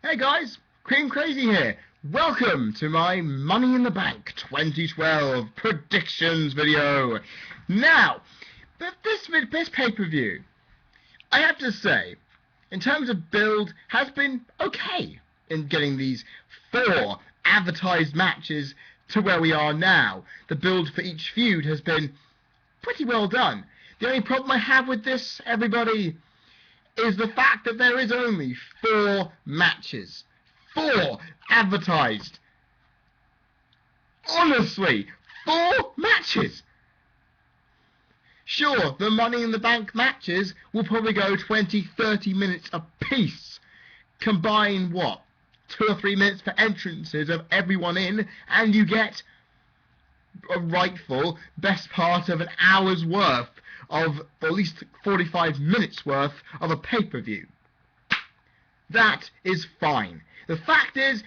Hey guys, CreamCrazy here. Welcome to my Money in the Bank 2012 predictions video. Now, this pay-per-view, I have to say, in terms of build, has been okay in getting these 4 advertised matches to where we are now. The build for each feud has been pretty well done. The only problem I have with this, everybody, is the fact that there is only 4 matches. 4 advertised. Honestly, 4 matches. Sure, the Money in the Bank matches will probably go 20-30 minutes a piece. Combine, what, 2 or 3 minutes for entrances of everyone in, and you get a rightful best part of an hour's worth of, or at least 45 minutes worth of a pay-per-view. That is fine. The fact is,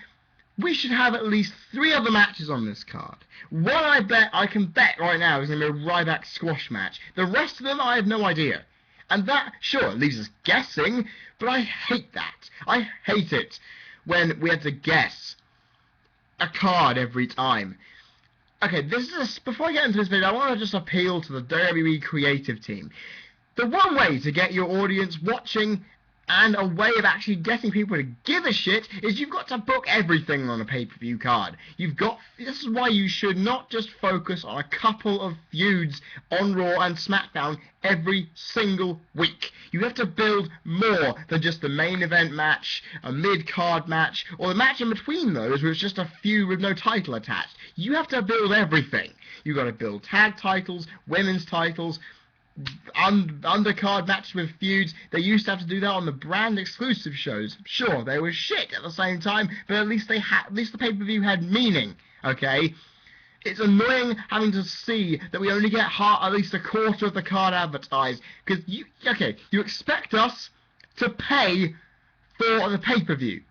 we should have at least 3 other matches on this card. One I can bet right now is going to be a Ryback squash match. The rest of them I have no idea. And that, sure, leaves us guessing, but I hate that. I hate it when we have to guess a card every time. Okay, before I get into this video, I want to just appeal to the WWE creative team. The one way to get your audience watching, and a way of actually getting people to give a shit, is you've got to book everything on a pay-per-view card. This is why you should not just focus on a couple of feuds on Raw and SmackDown every single week. You have to build more than just the main event match, a mid-card match, or the match in between those where it's just a feud with no title attached. You have to build everything. You've got to build tag titles, women's titles, undercard matches with feuds. They used to have to do that on the brand exclusive shows. Sure, they were shit at the same time, but at least the pay-per-view had meaning. Okay, it's annoying having to see that we only get at least a quarter of the card advertised, because you expect us to pay for the pay-per-view.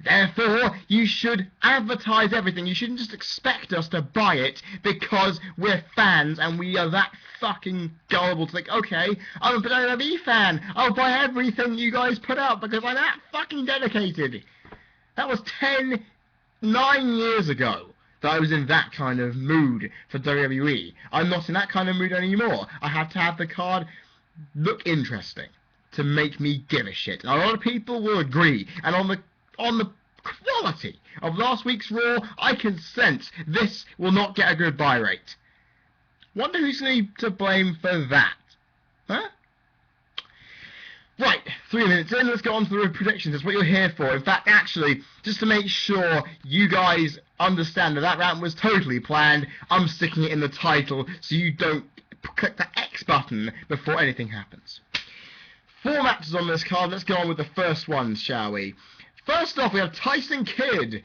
Therefore, you should advertise everything. You shouldn't just expect us to buy it because we're fans and we are that fucking gullible to think, okay, I'm a WWE fan. I'll buy everything you guys put out because I'm that fucking dedicated. That was 9 years ago that I was in that kind of mood for WWE. I'm not in that kind of mood anymore. I have to have the card look interesting to make me give a shit. And a lot of people will agree. And on the quality of last week's Raw, I can sense this will not get a good buy rate. Wonder who's to blame for that? Huh? Right, 3 minutes in, let's go on to the predictions. That's what you're here for. In fact, actually, just to make sure you guys understand that rant was totally planned, I'm sticking it in the title so you don't click the X button before anything happens. 4 matches on this card. Let's go on with the first one, shall we? First off, we have Tyson Kidd.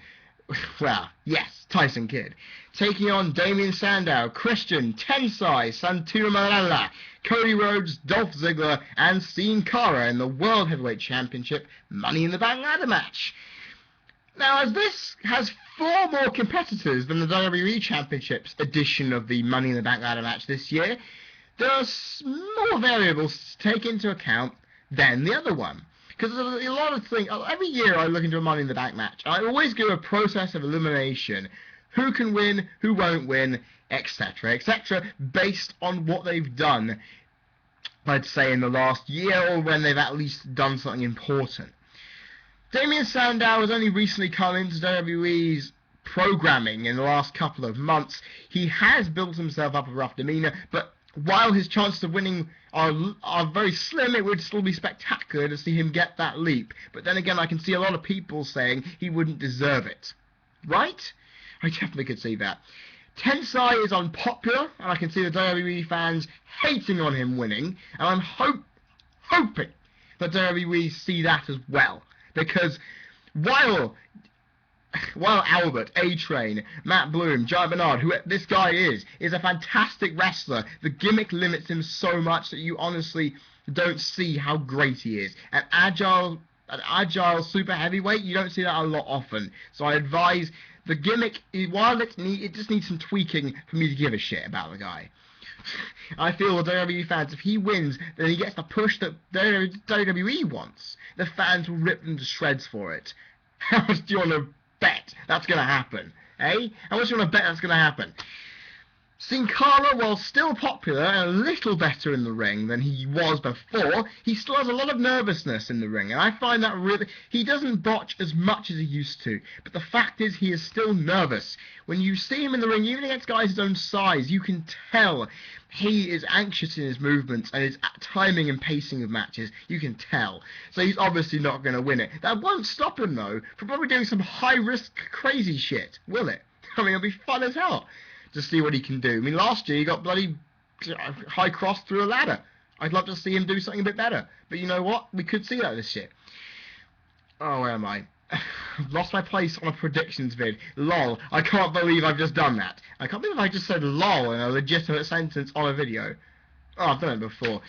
Well, yes, Tyson Kidd. Taking on Damien Sandow, Christian, Tensai, Santino Marella, Cody Rhodes, Dolph Ziggler, and Sin Cara in the World Heavyweight Championship Money in the Bank ladder match. Now, as this has 4 more competitors than the WWE Championships edition of the Money in the Bank ladder match this year, there are more variables to take into account than the other one. Because there's a lot of things. Every year I look into a Money in the Bank match. I always do a process of elimination. Who can win, who won't win, etc., etc., based on what they've done, I'd say, in the last year, or when they've at least done something important. Damien Sandow has only recently come into WWE's programming in the last couple of months. He has built himself up a rough demeanour, but while his chances of winning are very slim, it would still be spectacular to see him get that leap. But then again, I can see a lot of people saying he wouldn't deserve it. Right? I definitely could see that. Tensai is unpopular, and I can see the WWE fans hating on him winning, and I'm hoping that WWE see that as well. Because while Albert, A-Train, Matt Bloom, Giant Bernard, who this guy is a fantastic wrestler, the gimmick limits him so much that you honestly don't see how great he is. An agile super heavyweight, you don't see that a lot often. So I advise the gimmick, while it just needs some tweaking for me to give a shit about the guy. I feel the WWE fans, if he wins, then he gets the push that WWE wants. The fans will rip them to shreds for it. How much do you want to bet that's going to happen? Eh? How much do you want to bet that's going to happen? Sin Cara, while still popular and a little better in the ring than he was before, he still has a lot of nervousness in the ring, and I find that really... He doesn't botch as much as he used to, but the fact is he is still nervous. When you see him in the ring, even against guys his own size, you can tell he is anxious in his movements and his timing and pacing of matches. You can tell. So he's obviously not going to win it. That won't stop him, though, from probably doing some high-risk, crazy shit, will it? I mean, it'll be fun as hell to see what he can do. I mean, last year he got bloody high cross through a ladder. I'd love to see him do something a bit better. But you know what? We could see that this year. Oh, where am I? I've lost my place on a predictions vid. Lol. I can't believe I've just done that. I can't believe I just said lol in a legitimate sentence on a video. Oh, I've done it before.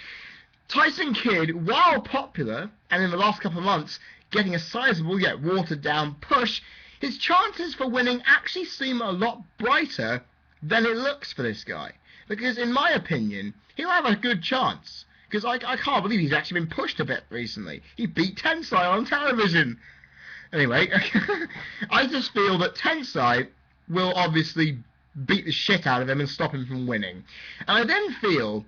Tyson Kidd, while popular, and in the last couple of months getting a sizable yet watered down push, his chances for winning actually seem a lot brighter than it looks for this guy. Because in my opinion, he'll have a good chance. Because I can't believe he's actually been pushed a bit recently. He beat Tensai on television. Anyway, I just feel that Tensai will obviously beat the shit out of him and stop him from winning. And I then feel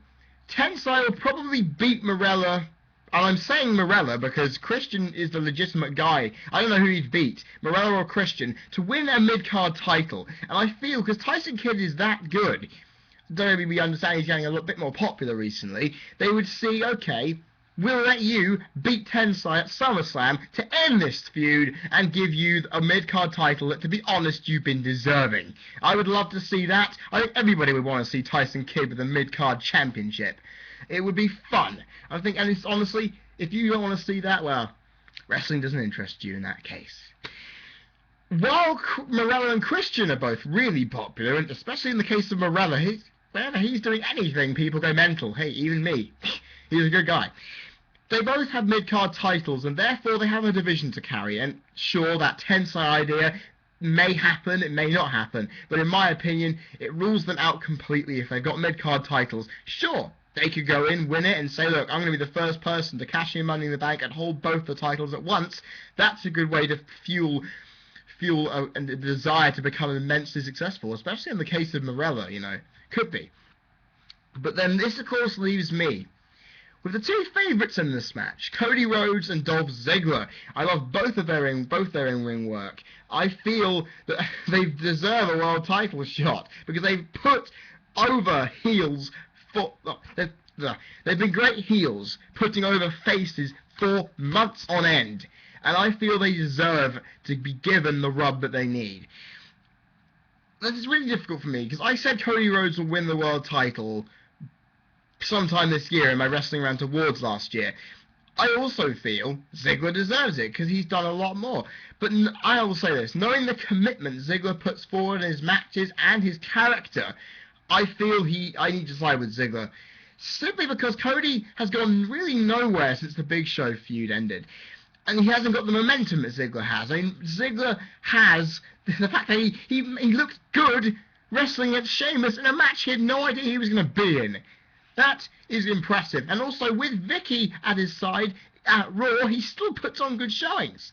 Tensai will probably beat Morella. And I'm saying Morella because Christian is the legitimate guy. I don't know who he'd beat, Morella or Christian, to win a mid-card title. And I feel, because Tyson Kidd is that good, WWE understand he's getting a little bit more popular recently, they would see, okay, we'll let you beat Tensai at SummerSlam to end this feud and give you a mid-card title that, to be honest, you've been deserving. I would love to see that. I think everybody would want to see Tyson Kidd with a mid-card championship. It would be fun. I think, and it's honestly, if you don't want to see that, well, wrestling doesn't interest you in that case. While Morella and Christian are both really popular, and especially in the case of Morella, whenever he's doing anything, people go mental. Hey, even me. He's a good guy. They both have mid-card titles, and therefore they have a division to carry. And sure, that Tensai idea may happen, it may not happen, but in my opinion, it rules them out completely if they've got mid-card titles. Sure, they could go in, win it, and say, look, I'm going to be the first person to cash in Money in the Bank and hold both the titles at once. That's a good way to fuel and the desire to become immensely successful, especially in the case of Morella, you know. Could be. But then this, of course, leaves me with the two favourites in this match, Cody Rhodes and Dolph Ziggler. I love both their in-ring work. I feel that they deserve a world title shot because they've put over heels. They've been great heels, putting over faces for months on end, and I feel they deserve to be given the rub that they need. This is really difficult for me, because I said Cody Rhodes will win the world title sometime this year in my Wrestling Rant Awards last year. I also feel Ziggler deserves it, because he's done a lot more. But I will say this, knowing the commitment Ziggler puts forward in his matches and his character, I feel I need to side with Ziggler. Simply because Cody has gone really nowhere since the Big Show feud ended. And he hasn't got the momentum that Ziggler has. I mean, Ziggler has the fact that he looked good wrestling against Sheamus in a match he had no idea he was going to be in. That is impressive. And also, with Vicky at his side at Raw, he still puts on good showings.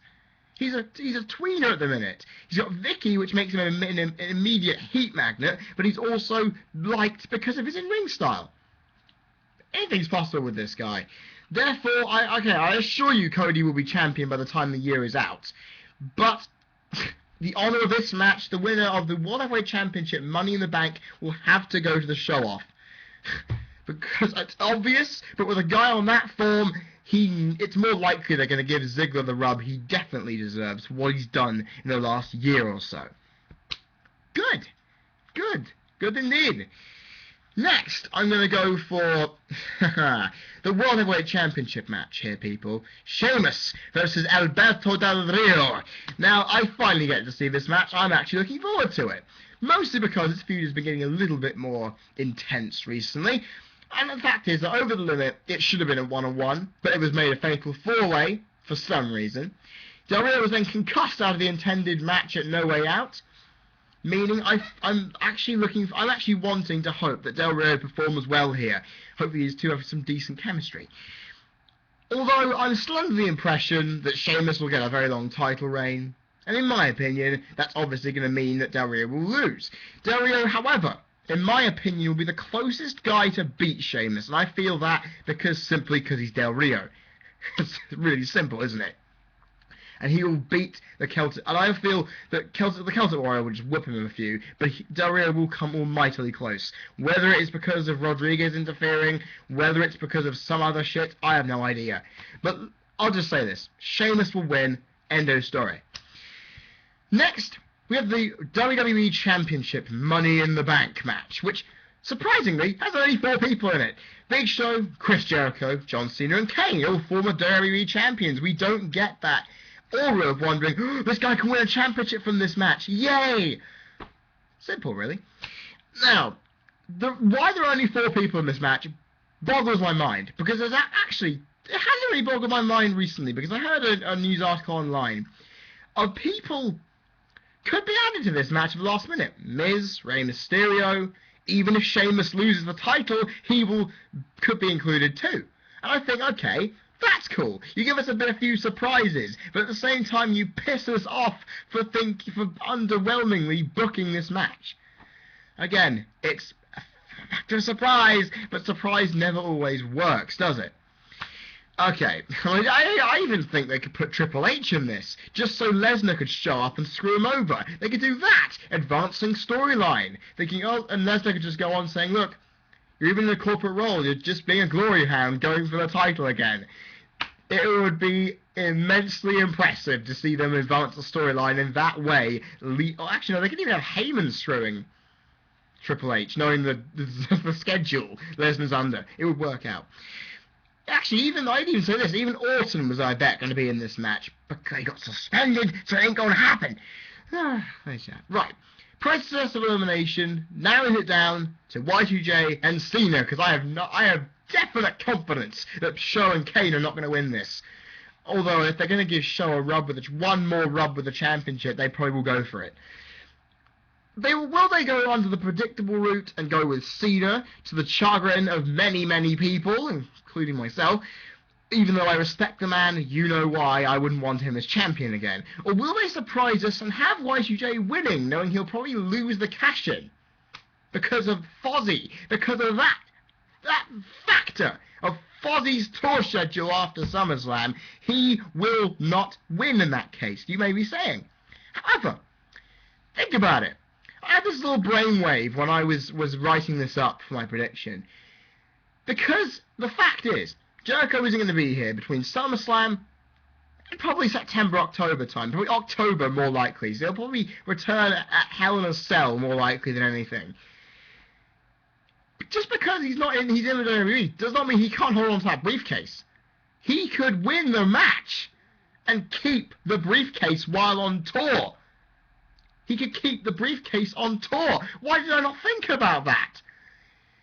He's a tweener at the minute. He's got Vicky, which makes him an immediate heat magnet, but he's also liked because of his in-ring style. Anything's possible with this guy. Therefore, I assure you Cody will be champion by the time the year is out. But the honour of this match, the winner of the World Heavyweight Championship, Money in the Bank, will have to go to the show-off. Because it's obvious, but with a guy on that form, it's more likely they're going to give Ziggler the rub he definitely deserves for what he's done in the last year or so. Good. Good indeed. Next, I'm going to go for the World Heavyweight Championship match here, people. Sheamus versus Alberto Del Rio. Now, I finally get to see this match. I'm actually looking forward to it. Mostly because this feud has been getting a little bit more intense recently. And the fact is that over the limit, it should have been a one-on-one, but it was made a fatal four-way for some reason. Del Rio was then concussed out of the intended match at No Way Out. Meaning, I'm actually wanting to hope that Del Rio performs well here. Hopefully these two have some decent chemistry. Although I'm still under the impression that Sheamus will get a very long title reign. And in my opinion, that's obviously going to mean that Del Rio will lose. Del Rio, however, in my opinion, will be the closest guy to beat Sheamus, and I feel that simply because he's Del Rio. It's really simple, isn't it? And he will beat the Celtic, and I feel that the Celtic Warrior will just whip him a few, but Del Rio will come almightily close. Whether it is because of Rodriguez interfering, whether it's because of some other shit, I have no idea. But I'll just say this: Sheamus will win. End of story. Next, we have the WWE Championship Money in the Bank match, which, surprisingly, has only 4 people in it. Big Show, Chris Jericho, John Cena, and Kane, all former WWE champions. We don't get that aura of wondering, oh, this guy can win a championship from this match. Yay! Simple, really. Now, why there are only 4 people in this match boggles my mind, because it hasn't really boggled my mind recently, because I heard a news article online of people could be added to this match at the last minute. Miz, Rey Mysterio, even if Sheamus loses the title, could be included too. And I think, okay, that's cool. You give us a few surprises, but at the same time you piss us off for underwhelmingly booking this match. Again, it's a factor of surprise, but surprise never always works, does it? Okay, I even think they could put Triple H in this, just so Lesnar could show up and screw him over. They could do that, advancing storyline. Thinking, oh, and Lesnar could just go on saying, look, you're even in a corporate role, you're just being a glory hound, going for the title again. It would be immensely impressive to see them advance the storyline in that way. Actually, no, they could even have Heyman screwing Triple H, knowing the schedule Lesnar's under. It would work out. Actually, I'd even say this, even Orton was, I bet, going to be in this match, but he got suspended, so it ain't going to happen. Right. Process of elimination, narrowing it down to Y2J and Cena, because I have definite confidence that Show and Kane are not going to win this. Although, if they're going to give Show one more rub with the championship, they probably will go for it. Will they go under the predictable route and go with Cena, to the chagrin of many, many people, including myself? Even though I respect the man, you know why I wouldn't want him as champion again. Or will they surprise us and have Y2J winning, knowing he'll probably lose the cash-in? Because of Fozzy. Because of that factor of Fozzy's tour schedule after SummerSlam. He will not win in that case, you may be saying. However, think about it. I had this little brainwave when I was writing this up for my prediction. Because the fact is, Jericho isn't going to be here between SummerSlam and probably September, October time. Probably October more likely. So he'll probably return at Hell in a Cell more likely than anything. But just because he's in the WWE does not mean he can't hold on to that briefcase. He could win the match and keep the briefcase while on tour. He could keep the briefcase on tour. Why did I not think about that?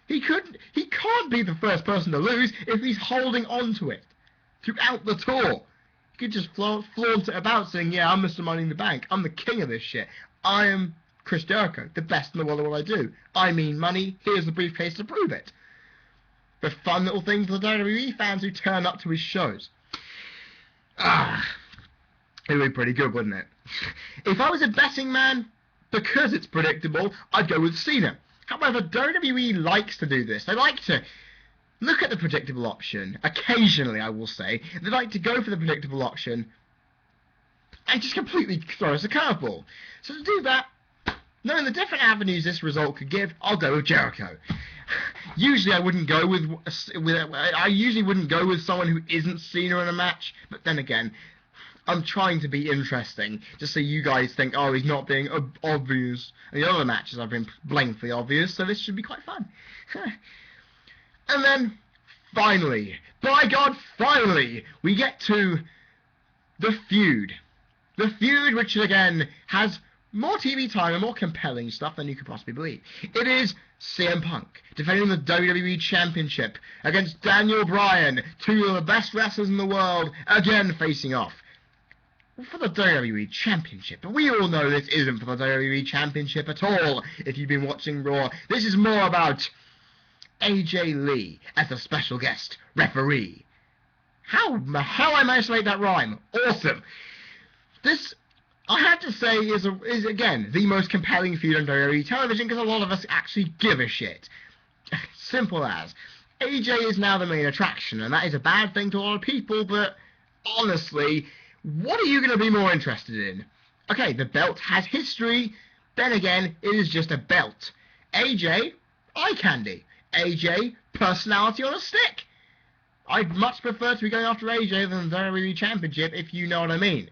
He can't be the first person to lose if he's holding on to it throughout the tour. He could just flaunt it about saying, yeah, I'm Mr. Money in the Bank. I'm the king of this shit. I am Chris Jericho, the best in the world at what I do. I mean money. Here's the briefcase to prove it. A fun little thing for the WWE fans who turn up to his shows. It would be pretty good, wouldn't it? If I was a betting man, because it's predictable, I'd go with Cena. However, WWE likes to do this. They like to look at the predictable option. Occasionally, I will say. They like to go for the predictable option and just completely throw us a curveball. So to do that, knowing the different avenues this result could give, I'll go with Jericho. Usually I wouldn't go I usually wouldn't go with someone who isn't Cena in a match, but then again, I'm trying to be interesting, just so you guys think, oh, he's not being obvious. And the other matches I've been blankly obvious, so this should be quite fun. And then, finally, by God, finally, we get to the feud. The feud, which again has more TV time and more compelling stuff than you could possibly believe. It is CM Punk defending the WWE Championship against Daniel Bryan, two of the best wrestlers in the world, again facing off for the WWE Championship. But we all know this isn't for the WWE Championship at all, if you've been watching Raw. This is more about AJ Lee as a special guest referee. How the hell I managed to make that rhyme? Awesome. I had to say is again the most compelling feud on WWE television because a lot of us actually give a shit. Simple as. AJ is now the main attraction, and that is a bad thing to a lot of people, but honestly, what are you going to be more interested in? Okay, the belt has history, then again, it is just a belt. AJ, eye candy. AJ, personality on a stick. I'd much prefer to be going after AJ than the WWE Championship, if you know what I mean.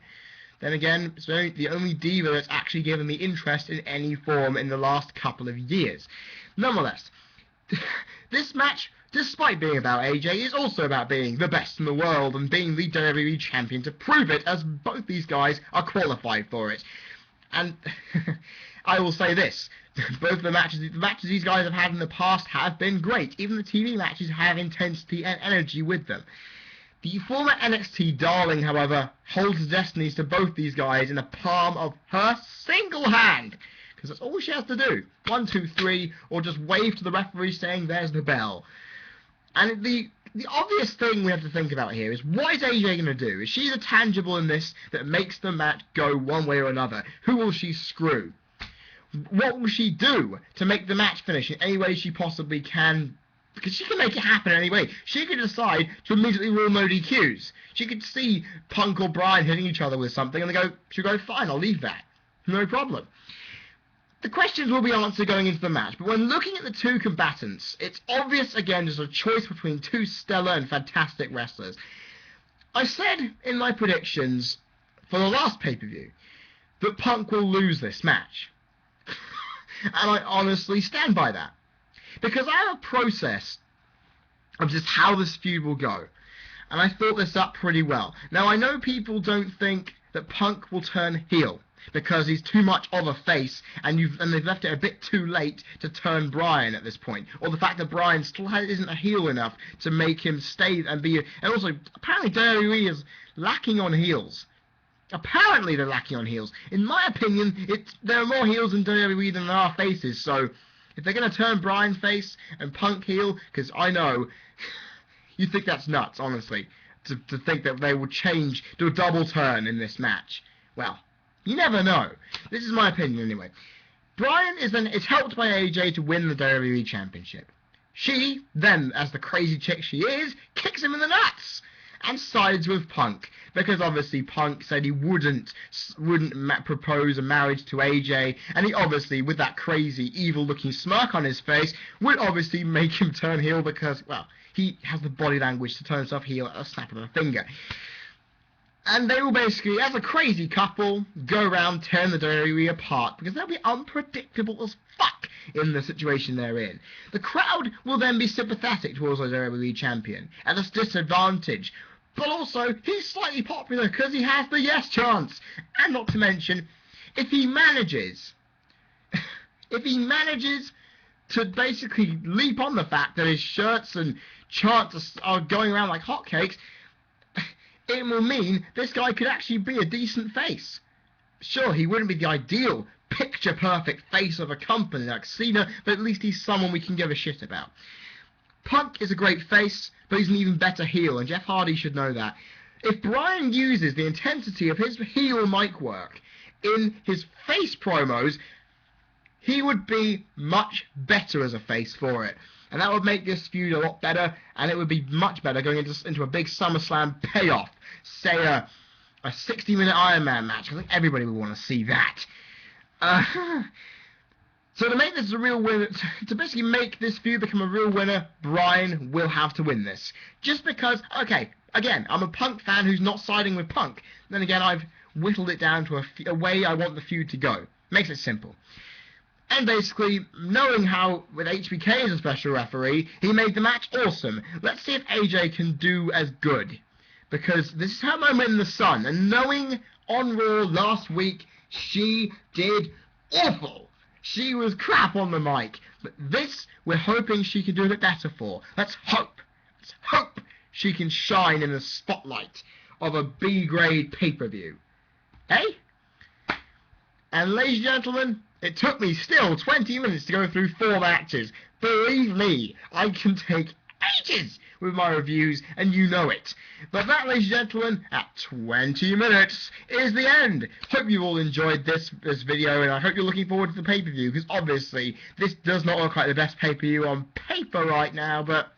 Then again, it's the only diva that's actually given me interest in any form in the last couple of years. Nonetheless, this match, despite being about AJ, is also about being the best in the world and being the WWE Champion to prove it, as both these guys are qualified for it. And I will say this, both the matches these guys have had in the past have been great. Even the TV matches have intensity and energy with them. The former NXT darling, however, holds the destinies to both these guys in the palm of her single hand. Because that's all she has to do. 1, 2, 3, or just wave to the referee saying, there's the bell. And the obvious thing we have to think about here is, what is AJ going to do? Is she the tangible in this that makes the match go one way or another? Who will she screw? What will she do to make the match finish in any way she possibly can? Because she can make it happen anyway. She could decide to immediately rule no DQs. She could see Punk or Bryan hitting each other with something and she'll go, fine, I'll leave that. No problem. The questions will be answered going into the match, but when looking at the two combatants, it's obvious again there's a choice between two stellar and fantastic wrestlers. I said in my predictions for the last pay-per-view that Punk will lose this match. And I honestly stand by that. Because I have a process of just how this feud will go. And I thought this up pretty well. Now, I know people don't think that Punk will turn heel because he's too much of a face, and they've left it a bit too late to turn Bryan at this point. Or the fact that Bryan still isn't a heel enough to make him stay and be... And also, apparently WWE is lacking on heels. Apparently they're lacking on heels. In my opinion, there are more heels in WWE than there are faces, so if they're going to turn Bryan face and Punk heel, because I know you think that's nuts, honestly, to think that they will change, do a double turn in this match. Well, you never know. This is my opinion anyway. Bryan is helped by AJ to win the WWE Championship. She, then, as the crazy chick she is, kicks him in the nuts and sides with Punk, because obviously Punk said he wouldn't propose a marriage to AJ, and he obviously, with that crazy, evil-looking smirk on his face, would obviously make him turn heel because, well, he has the body language to turn himself heel at a snap of a finger. And they will basically, as a crazy couple, go around tearing the WWE apart, because they'll be unpredictable as fuck in the situation they're in. The crowd will then be sympathetic towards the WWE champion, at a disadvantage. But also, he's slightly popular because he has the yes chance. And not to mention, if he manages to basically leap on the fact that his shirts and chants are going around like hotcakes, it will mean this guy could actually be a decent face. Sure, he wouldn't be the ideal picture-perfect face of a company like Cena, but at least he's someone we can give a shit about. Punk is a great face, but he's an even better heel, and Jeff Hardy should know that. If Bryan uses the intensity of his heel mic work in his face promos, he would be much better as a face for it. And that would make this feud a lot better, and it would be much better going into a big SummerSlam payoff. Say a 60-minute Iron Man match. I think everybody would want to see that. So to make this a real winner, to basically make this feud become a real winner, Bryan will have to win this. Just because, okay, again, I'm a Punk fan who's not siding with Punk. Then again, I've whittled it down to a way I want the feud to go. Makes it simple. And basically, knowing how, with HBK as a special referee, he made the match awesome. Let's see if AJ can do as good. Because this is her moment in the sun. And knowing on Raw last week, she did awful. She was crap on the mic. But this, we're hoping she can do a bit better for. Let's hope. Let's hope she can shine in the spotlight of a B-grade pay-per-view. Eh? And ladies and gentlemen, it took me still 20 minutes to go through 4 matches. Believe me, I can take ages with my reviews, and you know it. But that, ladies and gentlemen, at 20 minutes is the end. Hope you all enjoyed this video, and I hope you're looking forward to the pay-per-view, because obviously this does not look like the best pay-per-view on paper right now, but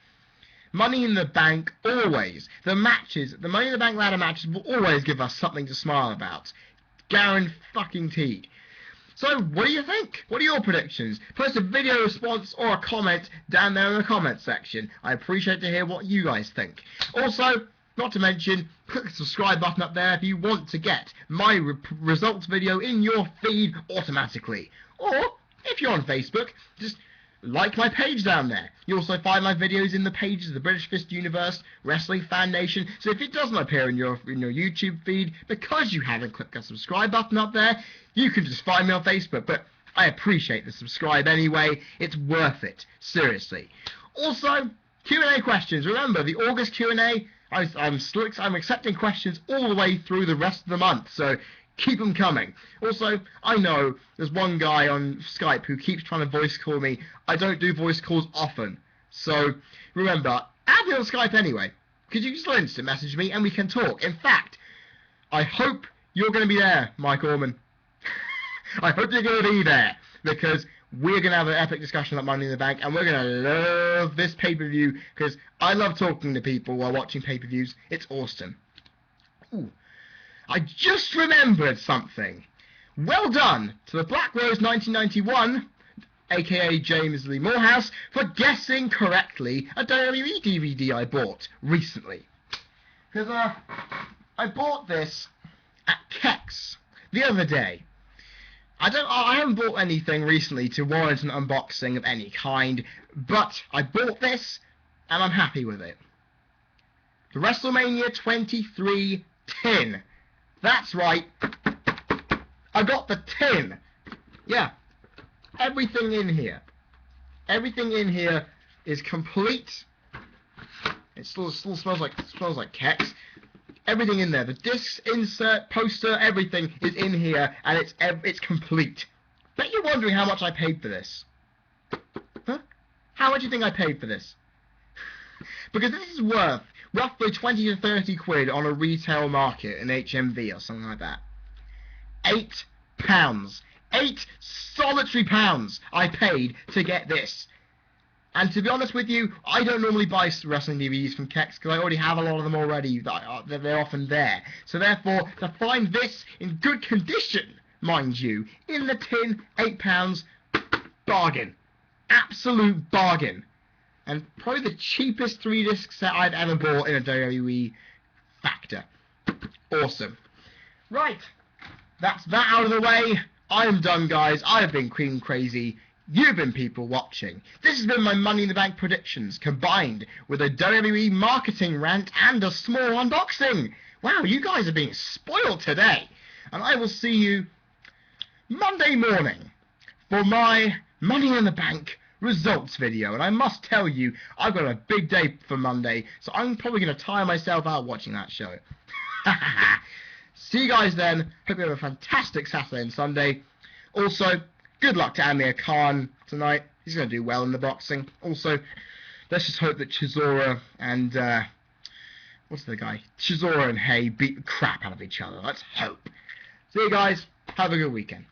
Money in the Bank always, the Money in the Bank ladder matches will always give us something to smile about. Guaranteed. So, what do you think? What are your predictions? Post a video response or a comment down there in the comment section. I appreciate to hear what you guys think. Also, not to mention, click the subscribe button up there if you want to get my results video in your feed automatically. Or, if you're on Facebook, just like my page down there. You also find my videos in the pages of the British Fist Universe, Wrestling Fan Nation, so if it doesn't appear in your YouTube feed because you haven't clicked the subscribe button up there, you can just find me on Facebook, but I appreciate the subscribe anyway. It's worth it, seriously. Also, Q&A questions. Remember, the August Q&A, I'm accepting questions all the way through the rest of the month, so keep them coming. Also, I know there's one guy on Skype who keeps trying to voice call me. I don't do voice calls often. So, remember, add me on Skype anyway. Because you can still instant message me and we can talk. In fact, I hope you're going to be there, Mike Orman. I hope you're going to be there. Because we're going to have an epic discussion about Money in the Bank. And we're going to love this pay-per-view. Because I love talking to people while watching pay-per-views. It's awesome. Ooh. I just remembered something. Well done to the Black Rose 1991, aka James Lee Morehouse, for guessing correctly a WWE DVD I bought recently. Because I bought this at Kex the other day. I haven't bought anything recently to warrant an unboxing of any kind, but I bought this and I'm happy with it. The WrestleMania 23 tin. That's right. I got the tin. Yeah. Everything in here. Everything in here is complete. It still smells like Kex. Everything in there. The discs, insert, poster, everything is in here, and it's complete. Bet you're wondering how much I paid for this. Huh? How much do you think I paid for this? Because this is worth roughly 20 to 30 quid on a retail market in HMV or something like that. £8. 8 solitary pounds I paid to get this. And to be honest with you, I don't normally buy wrestling DVDs from Kex because I already have a lot of them already. They're often there. So therefore, to find this in good condition, mind you, in the tin, £8, bargain. Absolute bargain. And probably the cheapest 3-disc set I've ever bought in a WWE factor. Awesome. Right. That's that out of the way. I'm done, guys. I've been Cream Crazy. You've been people watching. This has been my Money in the Bank predictions, combined with a WWE marketing rant and a small unboxing. Wow, you guys are being spoiled today. And I will see you Monday morning for my Money in the Bank results video. And I must tell you, I've got a big day for Monday, so I'm probably going to tire myself out watching that show. See you guys then. Hope you have a fantastic Saturday and Sunday. Also, good luck to Amir Khan tonight. He's going to do well in the boxing. Also, let's just hope that Chisora and what's the guy? Chisora and Hay beat the crap out of each other. Let's hope. See you guys. Have a good weekend.